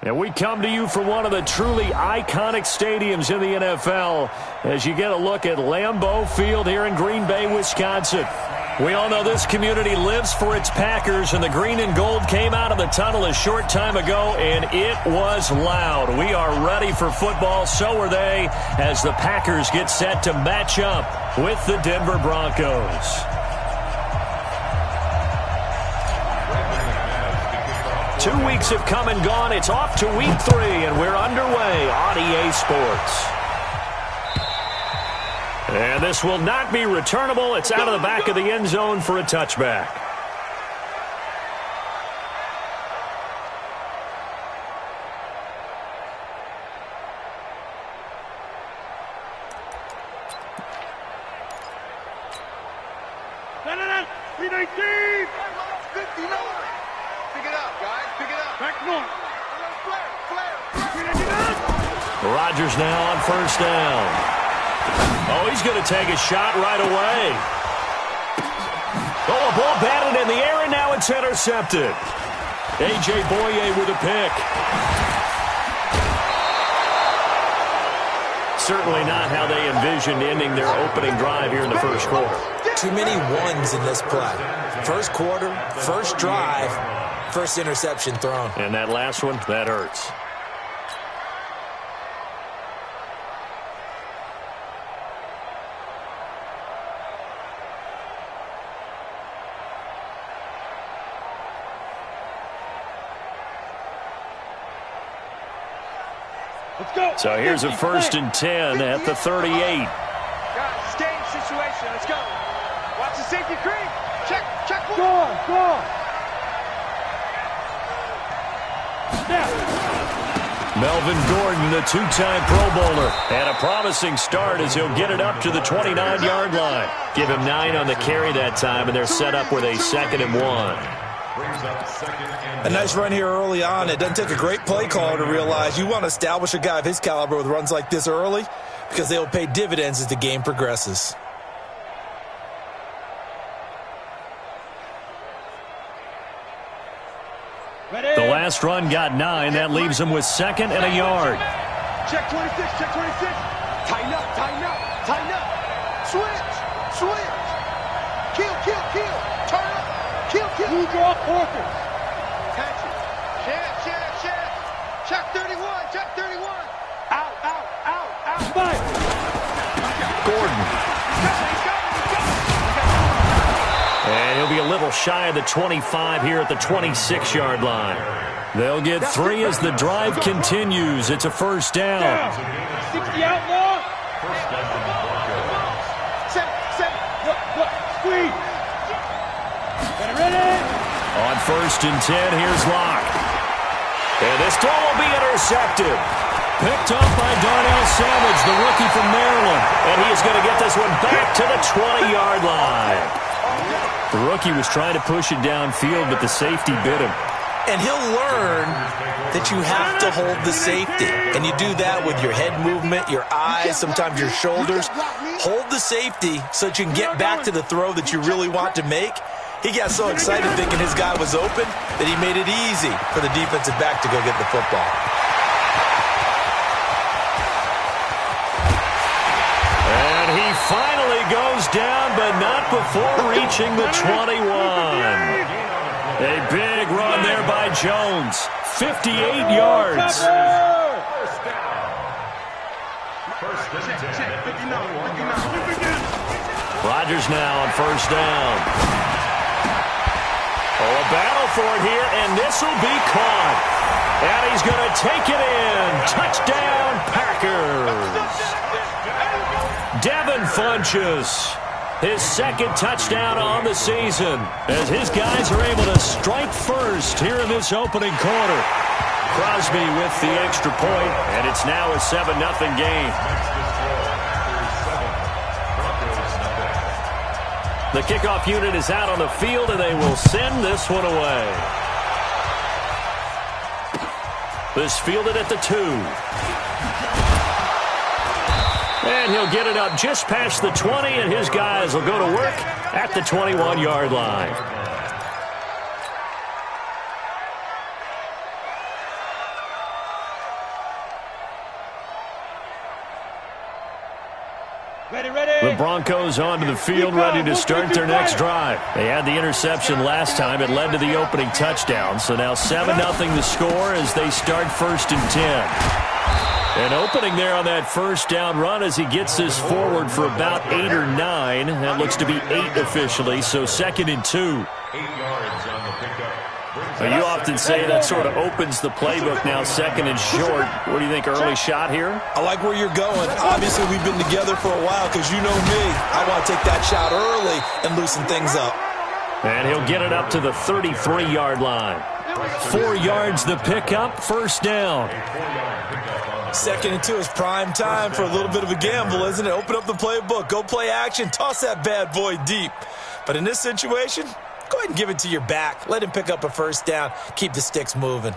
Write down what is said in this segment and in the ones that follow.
And we come to you from one of the truly iconic stadiums in the NFL as you get a look at Lambeau Field here in Green Bay, Wisconsin. We all know this community lives for its Packers, and the green and gold came out of the tunnel a short time ago, and it was loud. We are ready for football, so are they, as the Packers get set to match up with the Denver Broncos. 2 weeks have come and gone. It's off to week 3, and we're underway on EA Sports. And this will not be returnable. It's out of the back of the end zone for a touchback. Rodgers now on first down. Oh, he's going to take a shot right away. Oh, a ball batted in the air, and now it's intercepted. A.J. Boye with a pick. Certainly not how they envisioned ending their opening drive here in the first quarter. Too many ones in this play. First quarter, first drive, first interception thrown. And that last one, that hurts. So here's a 1st and 10 at the 38. Guys, game situation. Let's go. Watch the safety creep. Check. Go on. Melvin Gordon, the 2-time Pro Bowler, and a promising start as he'll get it up to the 29-yard line. Give him 9 on the carry that time, and they're set up with a 2nd and 1. A nice run here early on. It doesn't take a great play caller to realize you want to establish a guy of his caliber with runs like this early because they will pay dividends as the game progresses. The last run got 9. That leaves him with 2nd and a yard. Check 26. Tighten up. Switch. Kill. Turn up. Kill. Who draw quarters? Catch it. Check 31. Out. Fire. Gordon. And he'll be a little shy of the 25 here at the 26-yard line. They'll get 3 as the drive continues. It's a first down. 60 outlaw. Set. Squeeze. Ready. On 1st and 10, here's Locke. And this throw will be intercepted. Picked up by Darnell Savage, the rookie from Maryland. And he is going to get this one back to the 20-yard line. The rookie was trying to push it downfield, but the safety bit him. And he'll learn that you have to hold the safety. And you do that with your head movement, your eyes, sometimes your shoulders. Hold the safety so that you can get back to the throw that you really want to make. He got so excited thinking his guy was open that he made it easy for the defensive back to go get the football. And he finally goes down, but not before reaching the 21. A big run there by Jones. 58 yards. Rodgers now on first down. Oh, a battle for it here, and this will be caught. And he's going to take it in. Touchdown, Packers. Devin Funchess, his 2nd touchdown on the season, as his guys are able to strike first here in this opening quarter. Crosby with the extra point, and it's now a 7-0 game. The kickoff unit is out on the field, and they will send this one away. This fielded at the 2. And he'll get it up just past the 20, and his guys will go to work at the 21-yard line. The Broncos onto the field, ready to start their next drive. They had the interception last time. It led to the opening touchdown. So now 7-0 the score as they start 1st and 10. An opening there on that first down run as he gets this forward for about 8 or 9. That looks to be 8 officially, so 2nd and 2. 8 yards on the pickup. You often say that sort of opens the playbook now, 2nd and short. What do you think, early shot here? I like where you're going. Obviously, we've been together for a while because you know me. I want to take that shot early and loosen things up. And he'll get it up to the 33-yard line. 4 yards the pickup, 1st down. 2nd and 2 is prime time for a little bit of a gamble, isn't it? Open up the playbook, go play action, toss that bad boy deep. But in this situation, go ahead and give it to your back. Let him pick up a 1st down. Keep the sticks moving.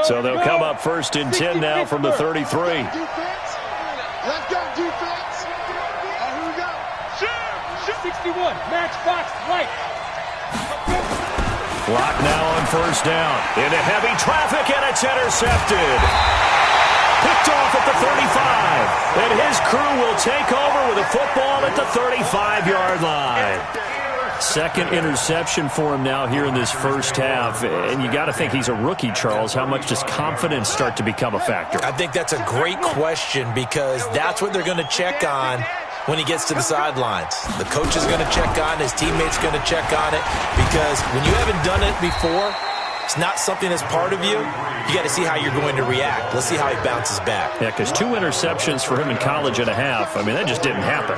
So they'll come up 1st and 10 now from the 33. Let's go, defense. Here we go. Shoot. 61, Max Fox, right. Clock now on 1st down. Into heavy traffic, and it's intercepted. Picked off at the 35. And his crew will take over with a football at the 35-yard line. 2nd interception for him now here in this first half. And you got to think he's a rookie, Charles. How much does confidence start to become a factor? I think that's a great question because that's what they're going to check on when he gets to the sidelines. The coach is going to check on, his teammates going to check on it, because when you haven't done it before, it's not something that's part of you. You got to see how you're going to react. Let's see how he bounces back. Yeah, because 2 interceptions for him in college and a half. I mean, that just didn't happen.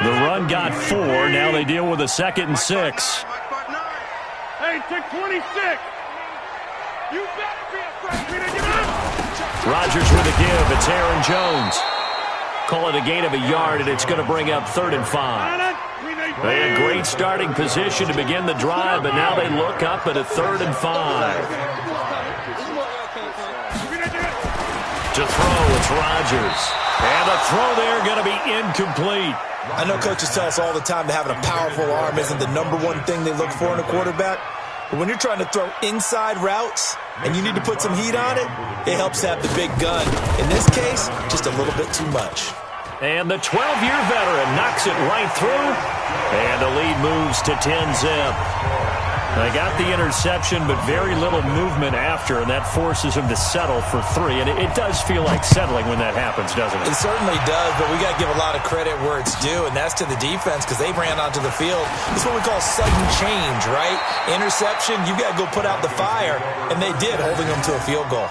The run got 4. Now they deal with a 2nd and 6. Hey, take 26. You better be afraid. Rodgers with a give. It's Aaron Jones. Call it a gain of a yard, and it's going to bring up 3rd and 5. They had great starting position to begin the drive, but now they look up at a 3rd and 5. To throw, it's Rodgers. And the throw there going to be incomplete. I know coaches tell us all the time that having a powerful arm isn't the #1 thing they look for in a quarterback. But when you're trying to throw inside routes and you need to put some heat on it, it helps have the big gun. In this case, just a little bit too much. And the 12-year veteran knocks it right through. And the lead moves to 10-zip. They got the interception, but very little movement after, and that forces him to settle for 3. And it does feel like settling when that happens, doesn't it? It certainly does, but we got to give a lot of credit where it's due, and that's to the defense because they ran onto the field. It's what we call sudden change, right? Interception, you got to go put out the fire, and they did, holding them to a field goal.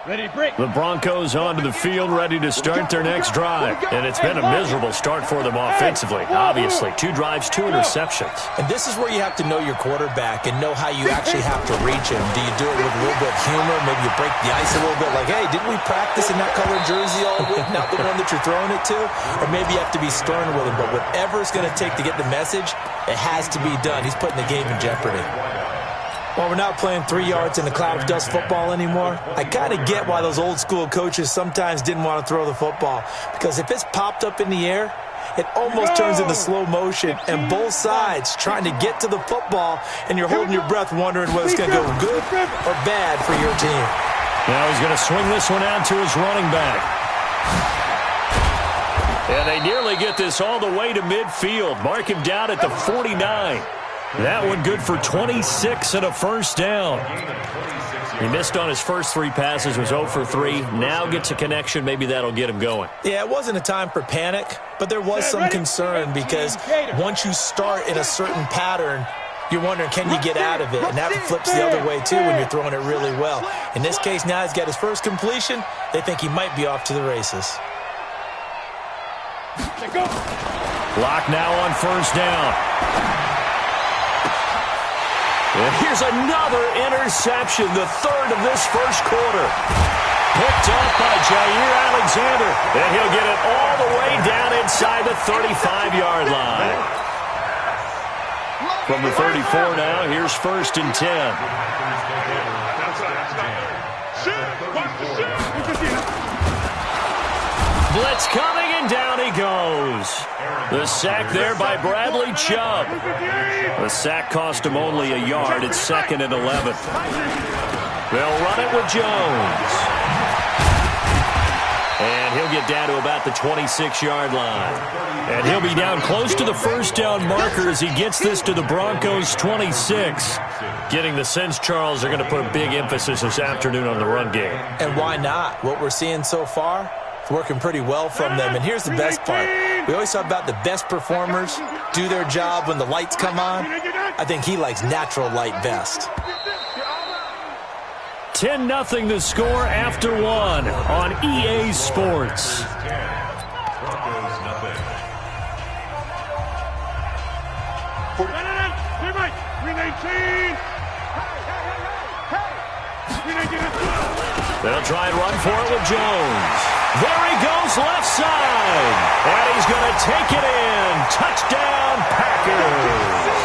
Ready, break. The Broncos onto the field, ready to start their next drive. And it's been a miserable start for them offensively. Obviously, 2 drives, 2 interceptions. And this is where you have to know your quarterback and know how you actually have to reach him. Do you do it with a little bit of humor? Maybe you break the ice a little bit like, hey, didn't we practice in that colored jersey all week? Not the one that you're throwing it to? Or maybe you have to be stern with him. But whatever it's going to take to get the message, it has to be done. He's putting the game in jeopardy. Well, we're not playing 3 yards in a cloud of dust football anymore. I kind of get why those old school coaches sometimes didn't want to throw the football. Because if it's popped up in the air, it almost turns into slow motion. And both sides trying to get to the football, and you're holding your breath wondering whether it's going to go good or bad for your team. Now he's going to swing this one out to his running back. And they nearly get this all the way to midfield. Mark him down at the 49. That one good for 26 and a 1st down. He missed on his first 3 passes, was 0 for 3. Now gets a connection. Maybe that'll get him going. Yeah, it wasn't a time for panic, but there was some concern because once you start in a certain pattern, you're wondering, can you get out of it? And that flips the other way, too, when you're throwing it really well. In this case, now he's got his first completion. They think he might be off to the races. Clock now on 1st down. And here's another interception, the 3rd of this first quarter. Picked up by Jair Alexander. And he'll get it all the way down inside the 35-yard line. From the 34 now, here's 1st and 10. Blitz coming, and down he goes. The sack there by Bradley Chubb. The sack cost him only a yard. It's 2nd and 11. They'll run it with Jones. And he'll get down to about the 26-yard line. And he'll be down close to the first down marker as he gets this to the Broncos' 26. Getting the sense, Charles, they're going to put a big emphasis this afternoon on the run game. And why not? What we're seeing so far, it's working pretty well from them. And here's the best part. We always talk about the best performers do their job when the lights come on. I think he likes natural light best. 10-0 the score after 1 on EA Sports. Broncos nothing. 319. They'll try and run for it with Jones. There he goes, left side. And he's going to take it in. Touchdown, Packers.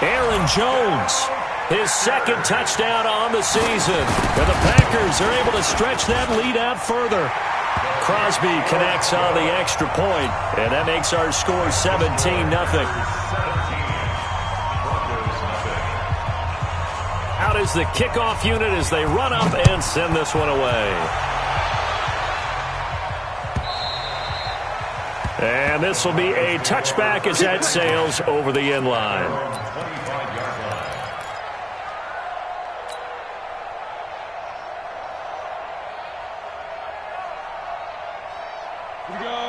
Aaron Jones, his 2nd touchdown on the season. And the Packers are able to stretch that lead out further. Crosby connects on the extra point, and that makes our score 17-0. Out is the kickoff unit as they run up and send this one away. And this will be a touchback as that sails over the end line.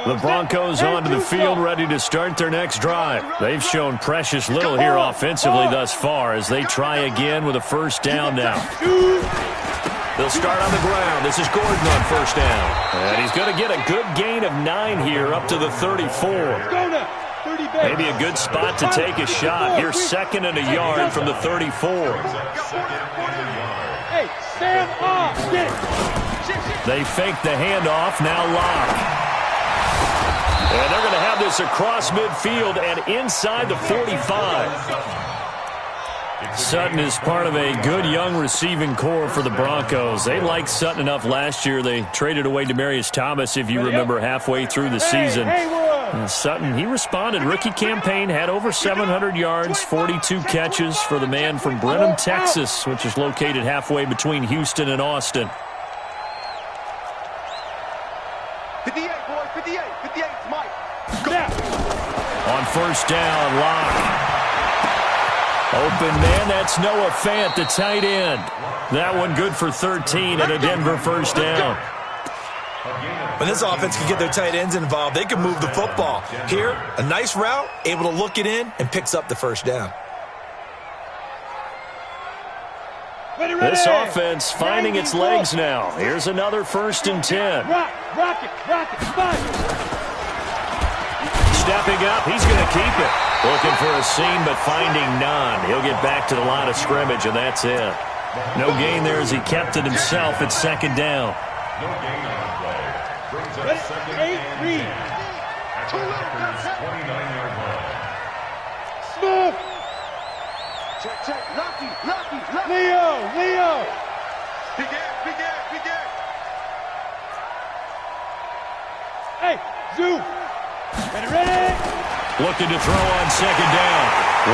The Broncos onto the field, ready to start their next drive. They've shown precious little here offensively thus far as they try again with a first down now. They'll start on the ground. This is Gordon on first down. And he's going to get a good gain of 9 here up to the 34. Maybe a good spot to take a shot. Here's 2nd and a yard from the 34. Hey, stand off. Get it. They fake the handoff. Now Locke. And they're going to have this across midfield and inside the 45. Sutton is part of a good young receiving core for the Broncos. They liked Sutton enough last year. They traded away Demaryius Thomas, if you remember, halfway through the season. And Sutton, he responded. Rookie campaign had over 700 yards, 42 catches for the man from Brenham, Texas, which is located halfway between Houston and Austin. 58, boy, 58, 58, Mike. On first down, Locke. Open man, that's Noah Fant, the tight end. That one good for 13 and a Denver first down. When this offense can get their tight ends involved, they can move the football. Here, a nice route, able to look it in, and picks up the first down. This offense finding its legs now. Here's another 1st and 10. Rocket, Stepping up, he's going to keep it. Looking for a seam, but finding none. He'll get back to the line of scrimmage, and that's it. No gain there as he kept it himself at 2nd down. No gain on the play. Brings up 2nd and 10 at the Packers' 29-yard line. Smith. Check. Lucky. Leo. Big air. Hey, Zoo. Ready. Looking to throw on 2nd down.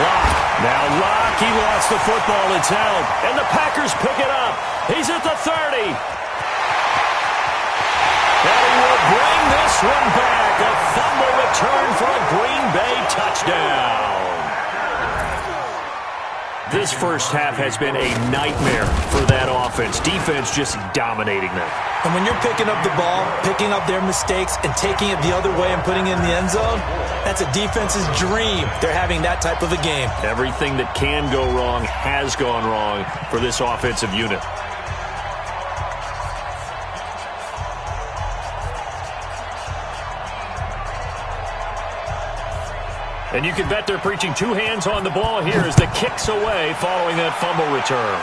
Locke. Now Locke, he lost the football. It's held. And the Packers pick it up. He's at the 30. And he will bring this one back. A fumble return for a Green Bay touchdown. This first half has been a nightmare for that offense. Defense just dominating them. And when you're picking up the ball, picking up their mistakes, and taking it the other way and putting it in the end zone, that's a defense's dream. They're having that type of a game. Everything that can go wrong has gone wrong for this offensive unit. And you can bet they're preaching 2 hands on the ball here as the kick's away following that fumble return.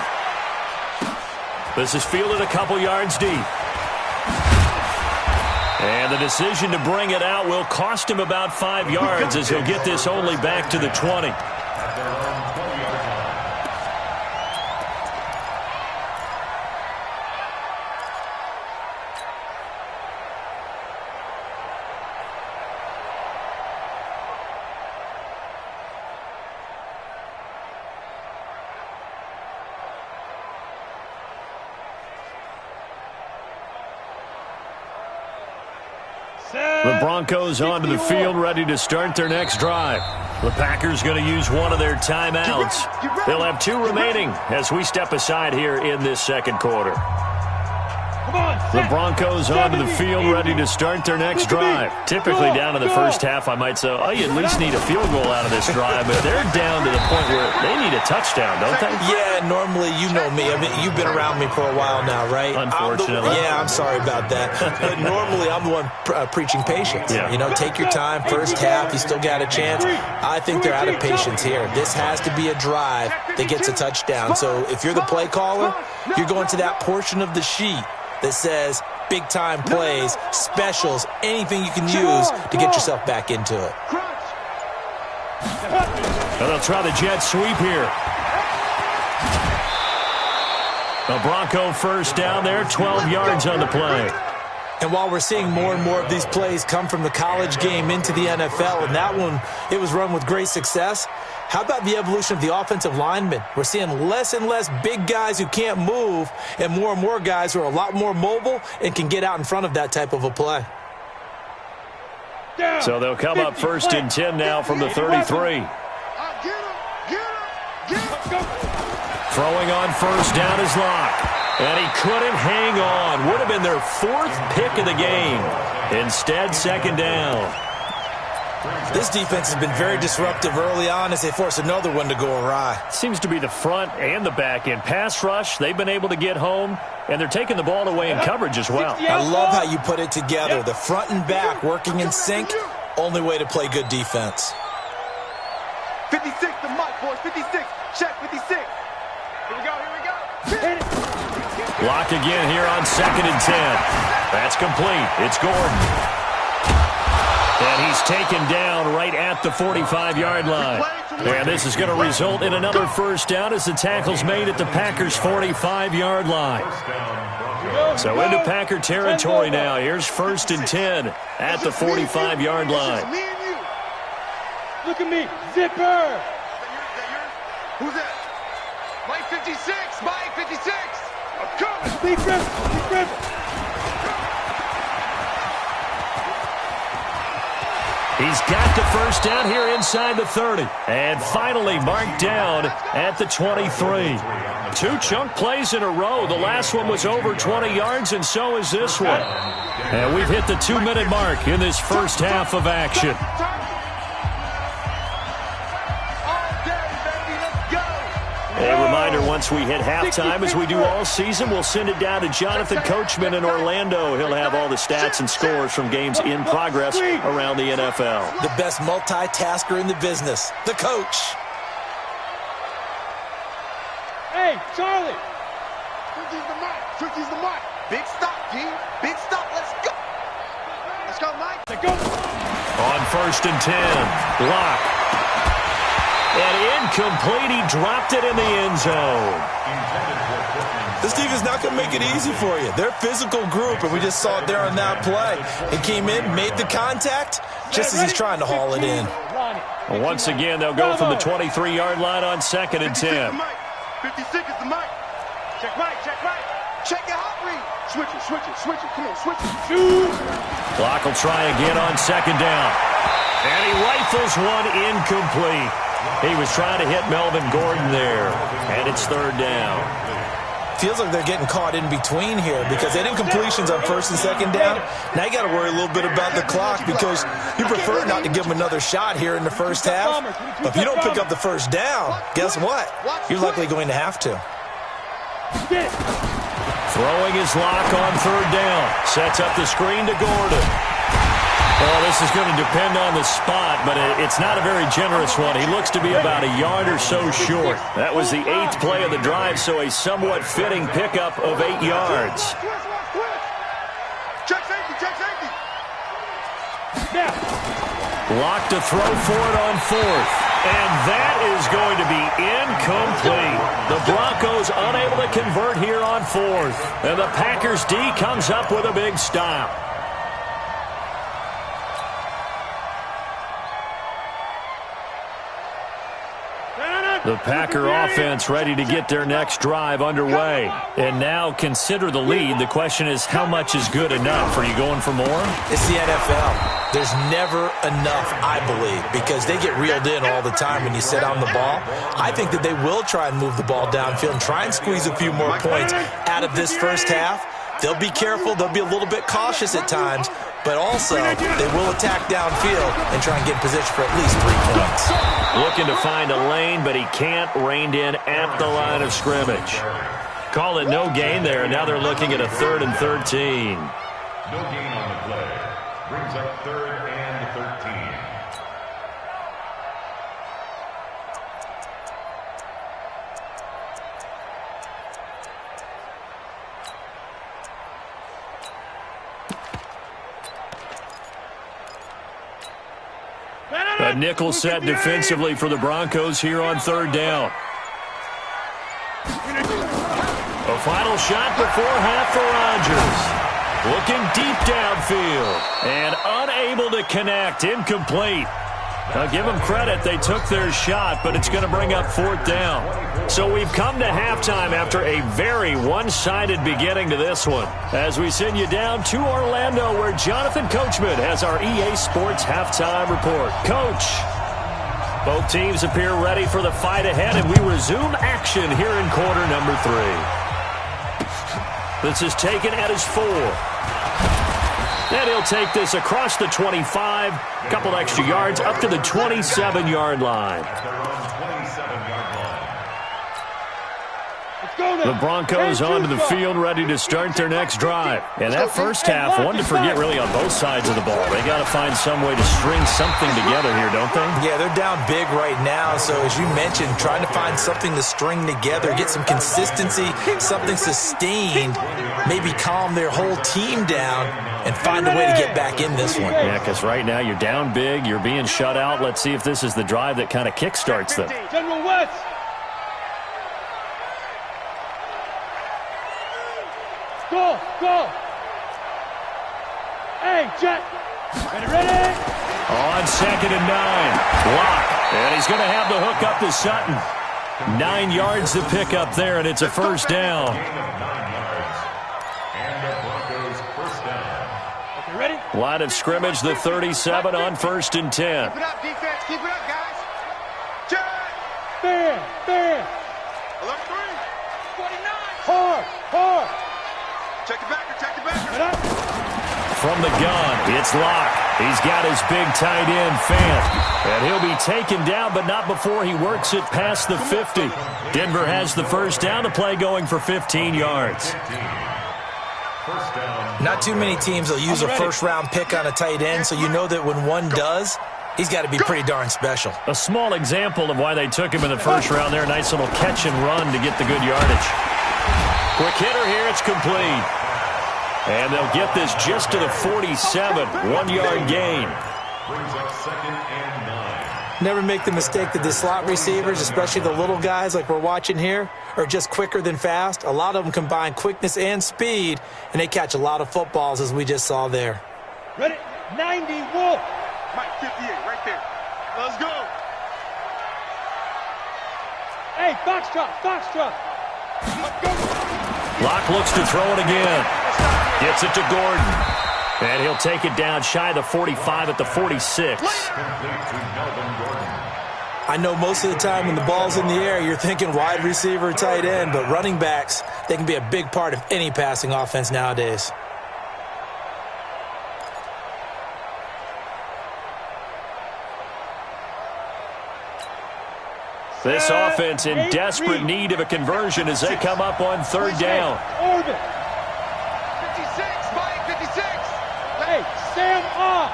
This is fielded a couple yards deep. And the decision to bring it out will cost him about 5 yards as he'll get this only back to the 20. The Broncos onto the field, ready to start their next drive. The Packers going to use one of their timeouts. They'll have 2 remaining as we step aside here in this second quarter. The Broncos onto the field, ready to start their next drive. Typically down in the first half, I might say, oh, you at least need a field goal out of this drive, but they're down to the point where they need a touchdown, don't they? Yeah, normally, you know me. I mean, you've been around me for a while now, right? Unfortunately. I'm sorry about that. But normally, I'm the one preaching patience. Yeah. You know, take your time. First half, you still got a chance. I think they're out of patience here. This has to be a drive that gets a touchdown. So if you're the play caller, you're going to that portion of the sheet that says big-time plays, specials, anything you can use to get yourself back into it. And they'll try the jet sweep here. The Bronco first down there, 12 yards on the play. And while we're seeing more and more of these plays come from the college game into the NFL, and that one, it was run with great success, how about the evolution of the offensive linemen? We're seeing less and less big guys who can't move and more guys who are a lot more mobile and can get out in front of that type of a play. So they'll come up first and 10 now from the 33. Throwing on first down is Locke. And he couldn't hang on. Would have been their 4th pick of the game. Instead, second down. This defense has been very disruptive early on as they force another one to go awry. Seems to be the front and the back end. Pass rush, they've been able to get home, and they're taking the ball away in coverage as well. I love how you put it together. The front and back working in sync, only way to play good defense. 56, the mic, boys, 56. Check 56. Here we go. Block again here on second and 10. That's complete. It's Gordon. And he's taken down right at the 45-yard line. And this is going to result in another first down as the tackle's made at the Packers' 45-yard line. So into Packer territory now. Here's first and 10 at the 45-yard line. Look at me, zipper. Who's that? Mike 56. Mike 56. I'm coming. Defense. He's got the first down here inside the 30. And finally marked down at the 23. 2 chunk plays in a row. The last one was over 20 yards, and so is this one. And we've hit the 2-minute mark in this first half of action. A reminder, once we hit halftime, as we do all season, we'll send it down to Jonathan Coachman in Orlando. He'll have all the stats and scores from games in progress around the NFL. The best multitasker in the business, the coach. Hey, Charlie. Switches the mic. Big stop, G. Big stop. Let's go. Let's go, Mike. Let's go. On first and 10, Locke. And incomplete. He dropped it in the end zone. This defense not going to make it easy for you. They're a physical group, and we just saw it there on that play. He came in, made the contact, just as he's trying to haul it in. Once again, they'll go from the 23-yard line on second and 10. 56 is the mic. Check right. Check your hot read. Switch it. Come on, switch it. Shoot. Clock will try again on second down. And he rifles one incomplete. He was trying to hit Melvin Gordon there. And it's third down. Feels like they're getting caught in between here because they had incompletions on first and second down. Now you got to worry a little bit about the clock because you prefer not to give them another shot here in the first half. But if you don't pick up the first down, guess what? You're likely going to have to. Throwing his lock on third down. Sets up the screen to Gordon. Well, this is going to depend on the spot, but it's not a very generous one. He looks to be about a yard or so short. That was the 8th play of the drive, so a somewhat fitting pickup of 8 yards. Check safety. Lock to throw for it on fourth. And that is going to be incomplete. The Broncos unable to convert here on fourth. And the Packers D comes up with a big stop. The Packer offense ready to get their next drive underway. And now consider the lead. The question is, how much is good enough? Are you going for more? It's the NFL. There's never enough, I believe, because they get reeled in all the time when you sit on the ball. I think that they will try and move the ball downfield and try and squeeze a few more points out of this first half. They'll be careful. They'll be a little bit cautious at times, but also they will attack downfield and try and get in position for at least 3 points. Looking to find a lane, but he can't. Reined in at the line of scrimmage. Call it no gain there. Now they're looking at a 3rd and 13. No gain on the play. Brings up 3rd and 13. A nickel set defensively for the Broncos here on 3rd down. A final shot before half for Rodgers. Looking deep downfield and unable to connect. Incomplete. Now give them credit. They took their shot, but it's going to bring up 4th down. So we've come to halftime after a very one-sided beginning to this one. As we send you down to Orlando, where Jonathan Coachman has our EA Sports halftime report. Coach, both teams appear ready for the fight ahead, and we resume action here in quarter number 3. This is taken at his 4. And he'll take this across the 25, a couple extra yards, up to the 27-yard line. The Broncos onto the field, ready to start their next drive. And that first half, one to forget really on both sides of the ball. They got to find some way to string something together here, don't they? Yeah, they're down big right now. So as you mentioned, trying to find something to string together, get some consistency, something sustained, maybe calm their whole team down and find a way to get back in this one. Yeah, because right now you're down big, you're being shut out. Let's see if this is the drive that kind of kickstarts them. General West. Go, go. Hey, Jet. Ready? On 2nd and 9. Block. And he's going to have the hook up to Sutton. 9 yards to pick up there, and it's a first down. Okay, ready? Line of scrimmage, the 37 on 1st and 10. Keep it up, defense. Keep it up, guys. Jet. Fair. 11-3. 49. Hard. Check the backer. From the gun, it's Locke. He's got his big tight end, Fant. And he'll be taken down, but not before he works it past the 50. Denver has the first down. The play going for 15 yards. Not too many teams will use a first-round pick on a tight end, so you know that when one does, he's got to be pretty darn special. A small example of why they took him in the first round there. Nice little catch and run to get the good yardage. Quick hitter here. It's complete. And they'll get this just to the 47. 1-yard gain. Brings up 2nd and 9. Never make the mistake that the slot receivers, especially the little guys like we're watching here, are just quicker than fast. A lot of them combine quickness and speed, and they catch a lot of footballs, as we just saw there. Ready? 90, Wolf. Mike 58, right there. Let's go. Hey, Foxtrot. Let's go. Locke looks to throw it again. Gets it to Gordon. And he'll take it down shy of the 45 at the 46. I know most of the time when the ball's in the air, you're thinking wide receiver, tight end, but running backs, they can be a big part of any passing offense nowadays. This offense in desperate need of a conversion as they come up on 3rd down. Orbit. 56, Mike 56. Hey, Sam off.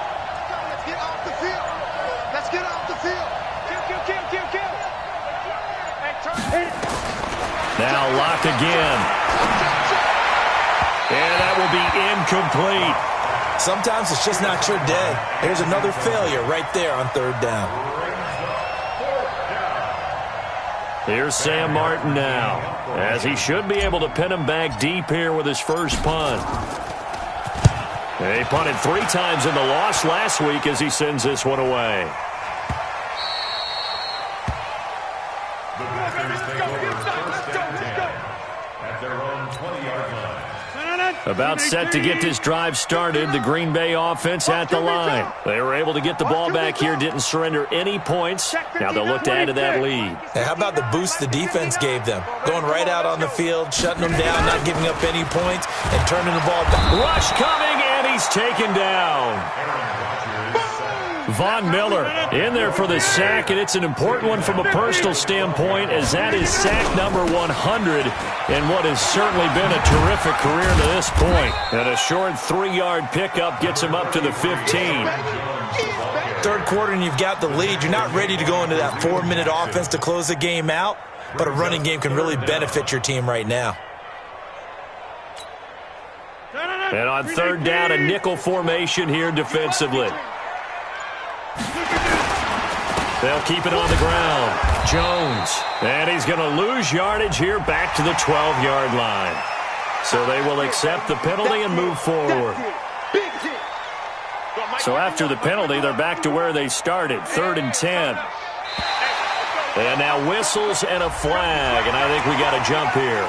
Let's get off the field. Kill. Hey, turn. Now Locke again. And that will be incomplete. Sometimes it's just not your day. Here's another failure right there on third down. Here's Sam Martin now, as he should be able to pin him back deep here with his first punt. He punted 3 times in the loss last week as he sends this one away. The Packers take over first and 10 at their own 20-yard line. About set to get this drive started, the Green Bay offense at the line. They were able to get the ball back here, didn't surrender any points. Now they'll look to add to that lead. Hey, how about the boost the defense gave them? Going right out on the field, shutting them down, not giving up any points, and turning the ball back. Rush coming, and he's taken down. Von Miller in there for the sack, and it's an important one from a personal standpoint, as that is sack number 100 in what has certainly been a terrific career to this point. And a short 3-yard pickup gets him up to the 15. Third quarter and you've got the lead. You're not ready to go into that 4-minute offense to close the game out, but a running game can really benefit your team right now. And on third down, a nickel formation here defensively. They'll keep it on the ground. Jones. And he's going to lose yardage here back to the 12-yard line. So they will accept the penalty and move forward. So after the penalty, they're back to where they started, 3rd and 10. And now whistles and a flag, and I think we got a jump here.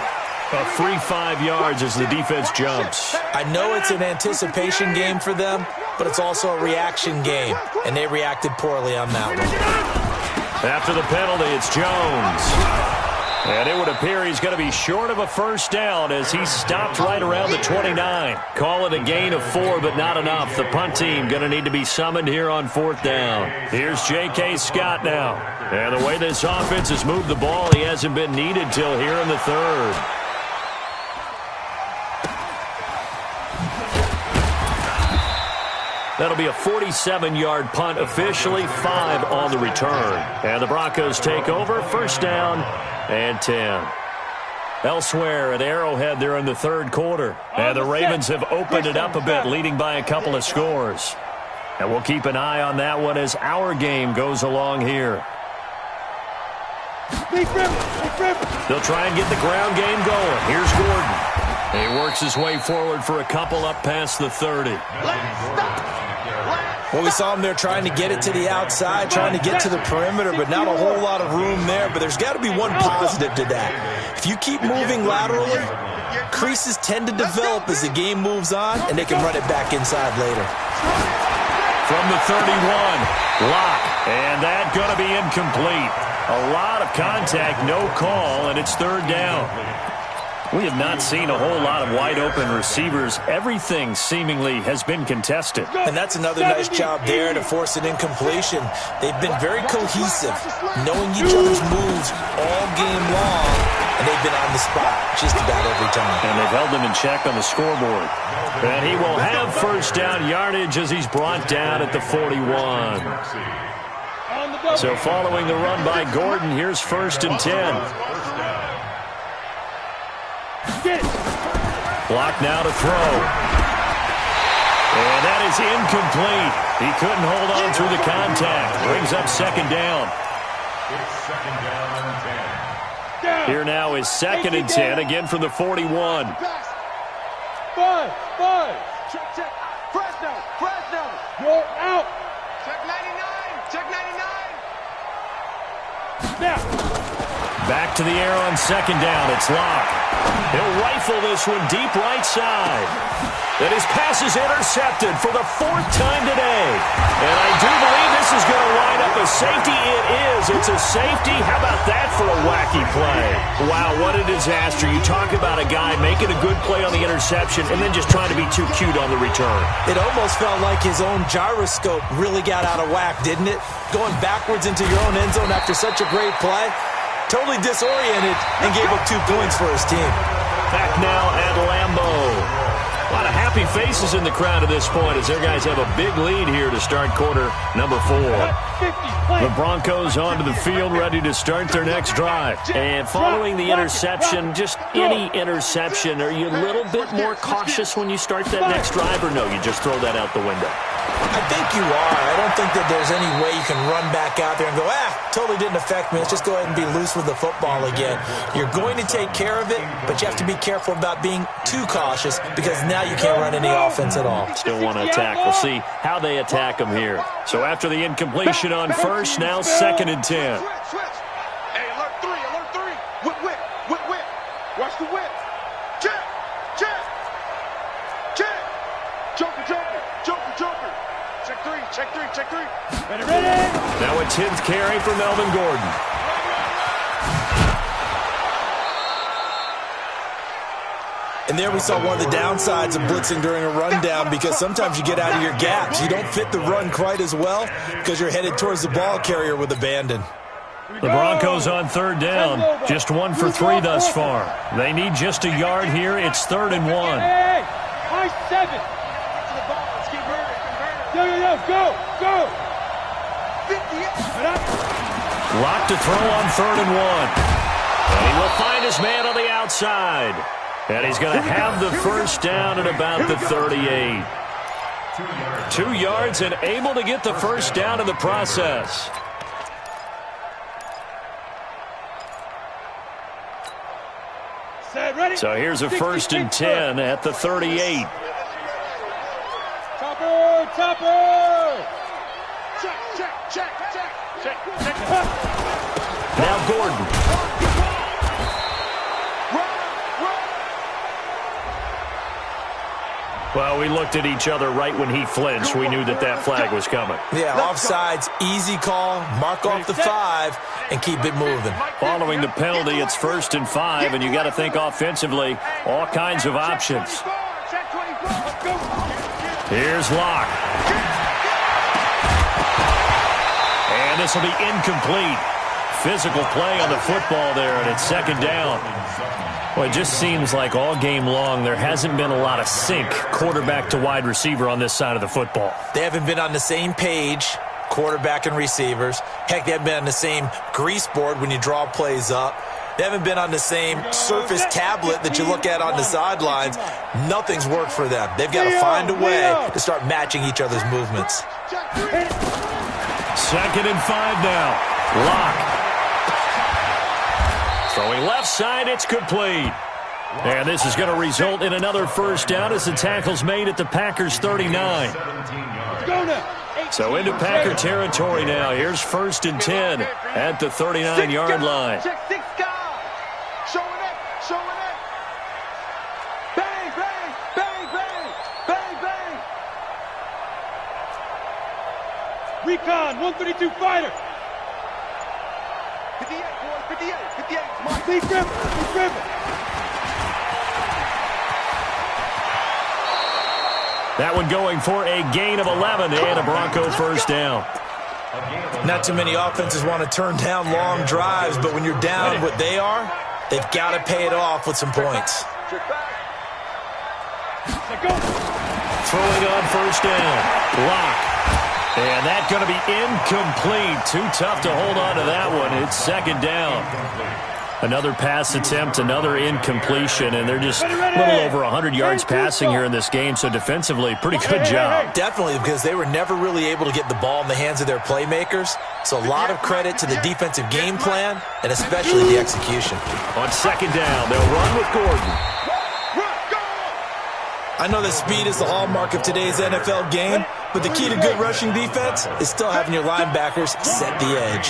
A free 5 yards as the defense jumps. I know it's an anticipation game for them, but it's also a reaction game, and they reacted poorly on that one. After the penalty, it's Jones. And it would appear he's going to be short of a first down as he stopped right around the 29. Call it a gain of 4, but not enough. The punt team going to need to be summoned here on 4th down. Here's J.K. Scott now. And the way this offense has moved the ball, he hasn't been needed till here in the 3rd. That'll be a 47-yard punt, officially 5 on the return. And the Broncos take over, first down and 10. Elsewhere at Arrowhead, they're in the 3rd quarter. And the Ravens have opened it up a bit, leading by a couple of scores. And we'll keep an eye on that one as our game goes along here. They'll try and get the ground game going. Here's Gordon. He works his way forward for a couple up past the 30. Well, we saw him there trying to get it to the outside, trying to get to the perimeter, but not a whole lot of room there. But there's got to be one positive to that. If you keep moving laterally, creases tend to develop as the game moves on, and they can run it back inside later. From the 31, Locke, and that's going to be incomplete. A lot of contact, no call, and it's 3rd down. We have not seen a whole lot of wide-open receivers. Everything seemingly has been contested. And that's another nice job there to force an incompletion. They've been very cohesive, knowing each other's moves all game long, and they've been on the spot just about every time. And they've held them in check on the scoreboard. And he will have first down yardage as he's brought down at the 41. So following the run by Gordon, here's 1st and 10. Block now to throw. And that is incomplete. He couldn't hold on through the contact. Brings up 2nd down. It's 2nd down and 10. Here now is 2nd and 10, again from the 41. 5. Check. Fresno. You're out. Check 99. Check 99. Snap. Back to the air on 2nd down. It's Locke. He'll rifle this one deep right side. And his pass is intercepted for the 4th time today. And I do believe this is going to line up a safety. It is. It's a safety. How about that for a wacky play? Wow, what a disaster. You talk about a guy making a good play on the interception and then just trying to be too cute on the return. It almost felt like his own gyroscope really got out of whack, didn't it? Going backwards into your own end zone after such a great play. Totally disoriented and gave up 2 points for his team. Back now at Lambeau. About a half happy faces in the crowd at this point as their guys have a big lead here to start quarter number 4. The Broncos onto the field ready to start their next drive. And following the interception, just any interception, are you a little bit more cautious when you start that next drive, or no, you just throw that out the window? I think you are. I don't think that there's any way you can run back out there and go, totally didn't affect me. Let's just go ahead and be loose with the football again. You're going to take care of it, but you have to be careful about being too cautious because now you can't run any offense at all. Still want to attack. We'll see how they attack them here. So after the incompletion on first, now 2nd and 10. Hey, alert 3, alert 3. Whip. Watch the whip. Check. Joker. Check 3. Ready. Now a 10th carry for Melvin Gordon. And there we saw one of the downsides of blitzing during a rundown because sometimes you get out of your gaps. You don't fit the run quite as well because you're headed towards the ball carrier with abandon. The Broncos on 3rd down. Just 1 for 3 thus far. They need just a yard here. It's 3rd and 1. Hey, high 7. Go. 58. Locked to throw on 3rd and 1. And he will find his man on the outside. And he's going to have the first down at about the 38. 2 yards and able to get the first down in the process. So here's a 1st and 10 at the 38. Topper. Check. Now Gordon. Well, we looked at each other right when he flinched. We knew that flag was coming. Yeah, offsides, easy call, mark off the 5, and keep it moving. Following the penalty, it's 1st and 5, and you got to think offensively, all kinds of options. Here's Locke. And this will be incomplete. Physical play on the football there, and it's 2nd down. Well, it just seems like all game long there hasn't been a lot of sync quarterback to wide receiver on this side of the football. They haven't been on the same page, quarterback and receivers. Heck, they haven't been on the same grease board when you draw plays up. They haven't been on the same surface tablet that you look at on the sidelines. Nothing's worked for them. They've got to find a way to start matching each other's movements. 2nd and 5 now. Locke. Throwing left side, it's complete. And this is going to result in another first down as the tackle's made at the Packers' 39. So into Packer territory now. Here's 1st and 10 at the 39-yard line. Showing it. Bang. Recon, 132 fighter. 58. Keep dribbling. That one going for a gain of 11 and a Bronco first down. Not too many offenses want to turn down long drives, but when you're down what they are, they've got to pay it off with some points. Throwing on first down. Locke. And that's going to be incomplete. Too tough to hold on to that one. It's 2nd down. Another pass attempt, another incompletion, and they're just a little over 100 yards passing here in this game, so defensively, pretty good job. Definitely, because they were never really able to get the ball in the hands of their playmakers, so a lot of credit to the defensive game plan, and especially the execution. On 2nd down, they'll run with Gordon. I know that speed is the hallmark of today's NFL game, but the key to good rushing defense is still having your linebackers set the edge.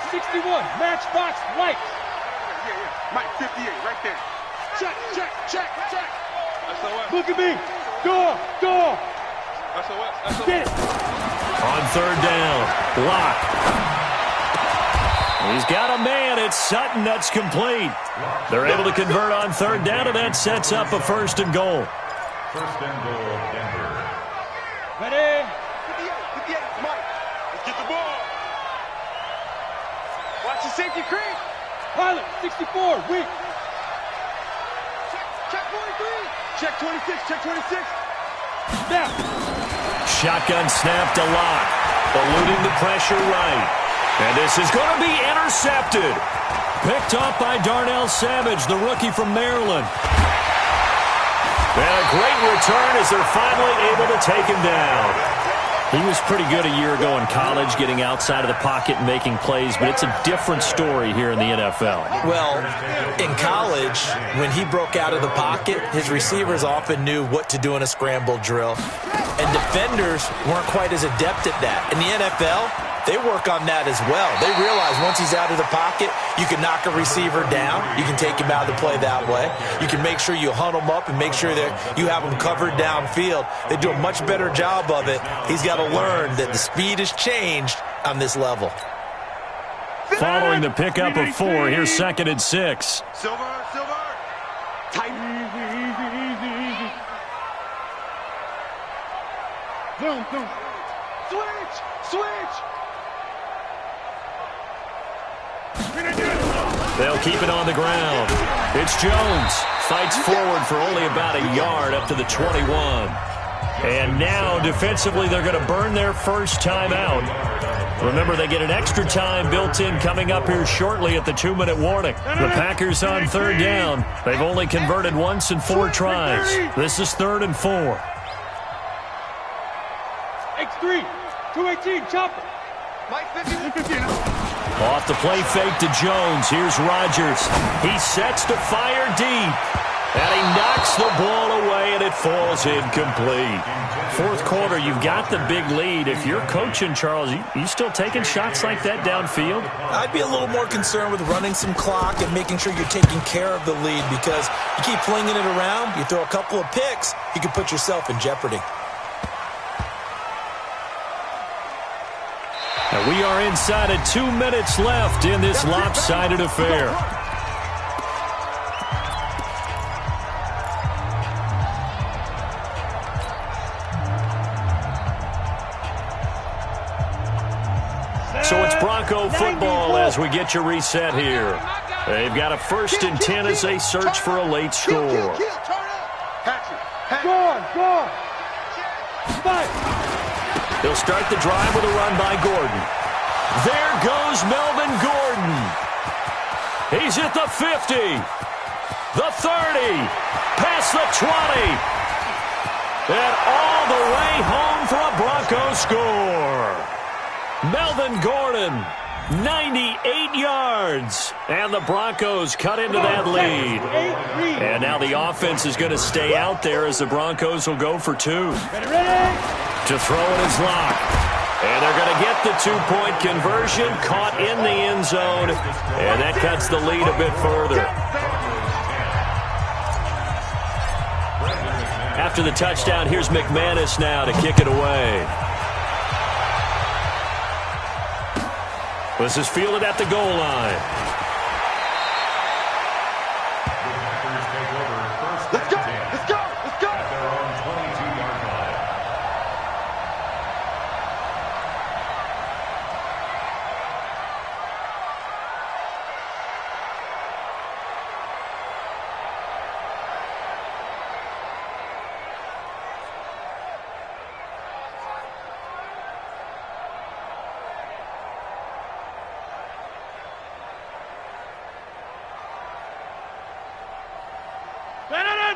61, matchbox lights. Mike, 58, right there. Check. SOS. Look at me. Door. SOS. Get it. On 3rd down, Locke. He's got a man. It's Sutton. That's complete. They're able to convert on 3rd down, and that sets up a 1st and goal. 1st and goal, Denver. Ready. 58, Mike. Let's get the ball. Watch the safety creep. Pilot, 64, weak. Check 43. Check 26. Check 26. Snap. Shotgun snap to Lock. Eluding the pressure right. And this is going to be intercepted. Picked off by Darnell Savage, the rookie from Maryland. And a great return as they're finally able to take him down. He was pretty good a year ago in college, getting outside of the pocket and making plays, but it's a different story here in the NFL. Well, in college, when he broke out of the pocket, his receivers often knew what to do in a scramble drill, and defenders weren't quite as adept at that. In the NFL, they work on that as well. They realize once he's out of the pocket, you can knock a receiver down. You can take him out of the play that way. You can make sure you hunt him up and make sure that you have him covered downfield. They do a much better job of it. He's got to learn that the speed has changed on this level. Following the pickup of 4, here's 2nd and 6. Silver. Tight. Easy. Zoom. Switch. They'll keep it on the ground. It's Jones. Fights forward for only about a yard up to the 21. And now, defensively, they're going to burn their first time out. Remember, they get an extra time built in coming up here shortly at the 2-minute warning. The Packers on 3rd down. They've only converted once in 4 tries. This is 3rd and 4. X3, 218, chopper. Mike 50. Off the play fake to Jones. Here's Rodgers. He sets to fire deep. And he knocks the ball away, and it falls incomplete. 4th quarter, you've got the big lead. If you're coaching, Charles, you still taking shots like that downfield? I'd be a little more concerned with running some clock and making sure you're taking care of the lead, because you keep flinging it around, you throw a couple of picks, you can put yourself in jeopardy. And we are inside of 2 minutes left in this lopsided affair. So it's Bronco football as we get you reset here. They've got a 1st and 10 as they search for a late score. Go on. Fight. They'll start the drive with a run by Gordon. There goes Melvin Gordon. He's at the 50, the 30, past the 20, and all the way home for a Bronco score. Melvin Gordon, 98 yards, and the Broncos cut into that lead. And now the offense is going to stay out there as the Broncos will go for 2. To throw it is Lock. And they're going to get the 2-point conversion, caught in the end zone, and that cuts the lead a bit further. After the touchdown, here's McManus now to kick it away. This is fielded at the goal line. Let's go. At their own 22-yard line.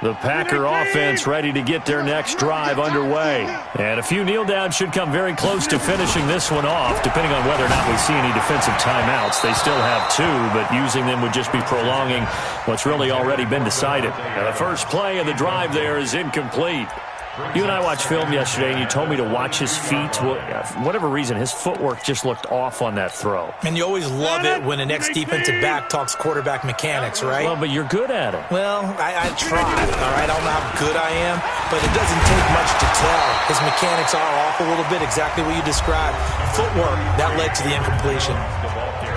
The Packer offense ready to get their next drive underway. And a few kneel downs should come very close to finishing this one off, depending on whether or not we see any defensive timeouts. They still have 2, but using them would just be prolonging what's really already been decided. Now, the first play of the drive there is incomplete. You and I watched film yesterday, and you told me to watch his feet. Well, for whatever reason, his footwork just looked off on that throw. And you always love it when an ex-defensive back talks quarterback mechanics, right? Well, but you're good at it. Well, I try, all right? I don't know how good I am, but it doesn't take much to tell. His mechanics are off a little bit, exactly what you described. Footwork, that led to the incompletion.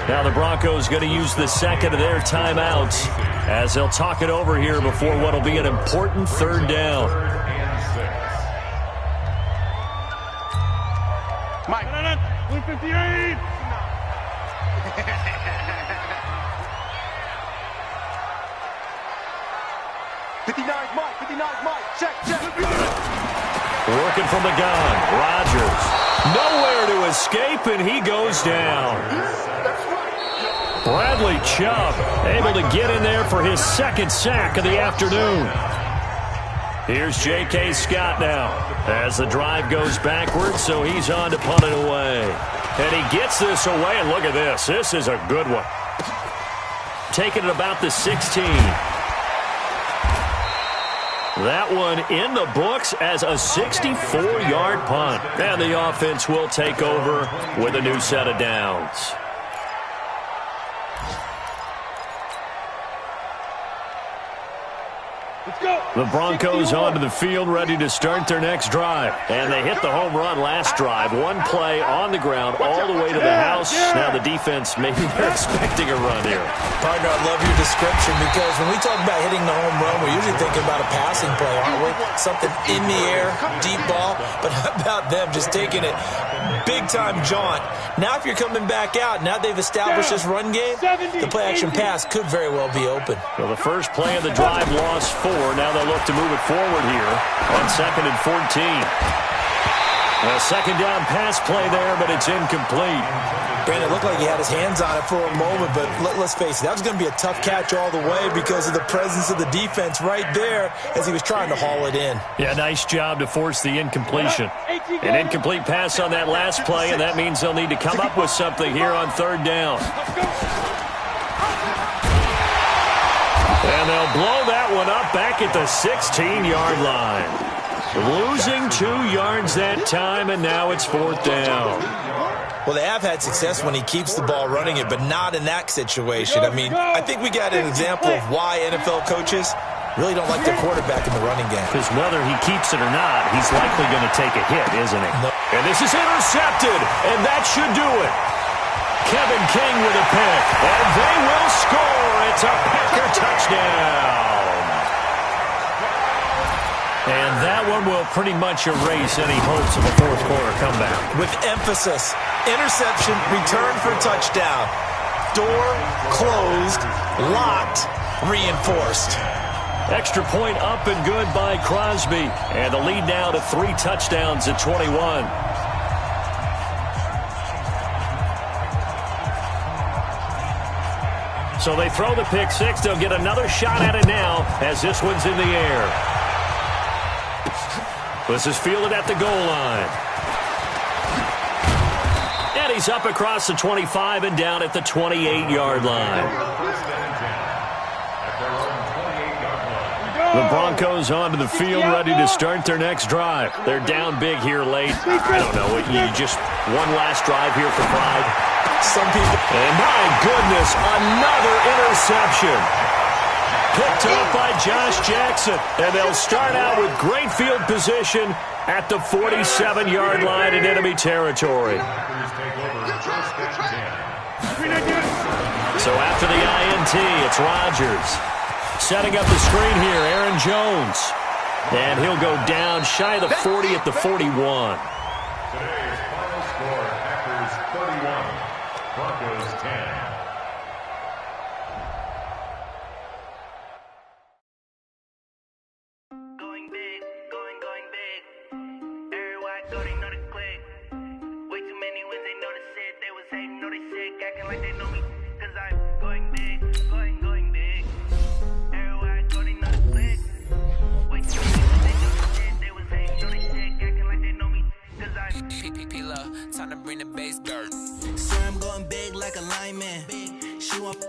Now the Broncos going to use the second of their timeouts as they'll talk it over here before what will be an important 3rd down. Mike. 158. 59's Mike. 59's Mike. Check. Working from the gun. Rodgers. Nowhere to escape, and he goes down. Bradley Chubb able to get in there for his second sack of the afternoon. Here's J.K. Scott now as the drive goes backwards, so he's on to punt it away. And he gets this away, and look at this. This is a good one. Taking it about the 16. That one in the books as a 64-yard punt. And the offense will take over with a new set of downs. The Broncos onto the field, ready to start their next drive. And they hit the home run last drive. One play on the ground all the way to the house. Now the defense, maybe they're expecting a run here. Partner, I love your description because when we talk about hitting the home run, we're usually thinking about a passing play, aren't we? Something in the air, deep ball. But how about them just taking it big-time jaunt? Now if you're coming back out, now they've established this run game, the play-action pass could very well be open. Well, the first play of the drive lost 4. Now they'll look to move it forward here on 2nd and 14. A second down pass play there, but it's incomplete. Brandon, it looked like he had his hands on it for a moment, but let's face it, that was going to be a tough catch all the way because of the presence of the defense right there as he was trying to haul it in. Yeah, nice job to force the incompletion. An incomplete pass on that last play, and that means they'll need to come up with something here on 3rd down. And they'll blow that one up back at the 16-yard line. Losing 2 yards that time, and now it's 4th down. Well, they have had success when he keeps the ball running it, but not in that situation. I mean, I think we got an example of why NFL coaches really don't like their quarterback in the running game. Because whether he keeps it or not, he's likely going to take a hit, isn't he? No. And this is intercepted, and that should do it. Kevin King with a pick, and they will score. It's a Packer touchdown. And that one will pretty much erase any hopes of a fourth quarter comeback. With emphasis, interception, return for touchdown. Door closed, locked, reinforced. Extra point up and good by Crosby. And the lead now to 3 touchdowns at 21. So they throw the pick 6. They'll get another shot at it now as this one's in the air. This is fielded at the goal line. And he's up across the 25 and down at the 28-yard line. The Broncos onto the field, ready to start their next drive. They're down big here late. I don't know. You just one last drive here for pride. Some people. And my goodness, another interception. Picked up by Josh Jackson. And they'll start out with great field position at the 47-yard line in enemy territory. So after the INT, it's Rodgers. Setting up the screen here, Aaron Jones. And he'll go down shy of the 40 at the 41. Today's final score, Packers 31, Broncos 10. Going big, going big. Everywhere I go, they know the click. Way too many wins, they know the shit. They was hating, know they sick, acting like they know me. Cause I'm going big, going big. Everywhere I go, they know the click. Way too many wins, they know the shit. They was hating, know they sick, acting like they know me. Cause I'm P-P-P-Love, time to bring the bass dirt. So I'm going big like a lineman. She want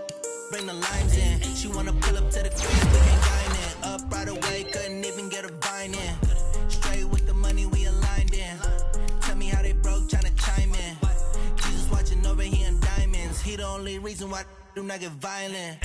bring the limes in. She wanna pull up to the crib, we can dine in. Up right away, couldn't even get a vine in. Straight with the money we aligned in. Tell me how they broke, tryna chime in. Jesus watching over here in diamonds. He the only reason why do not get violent.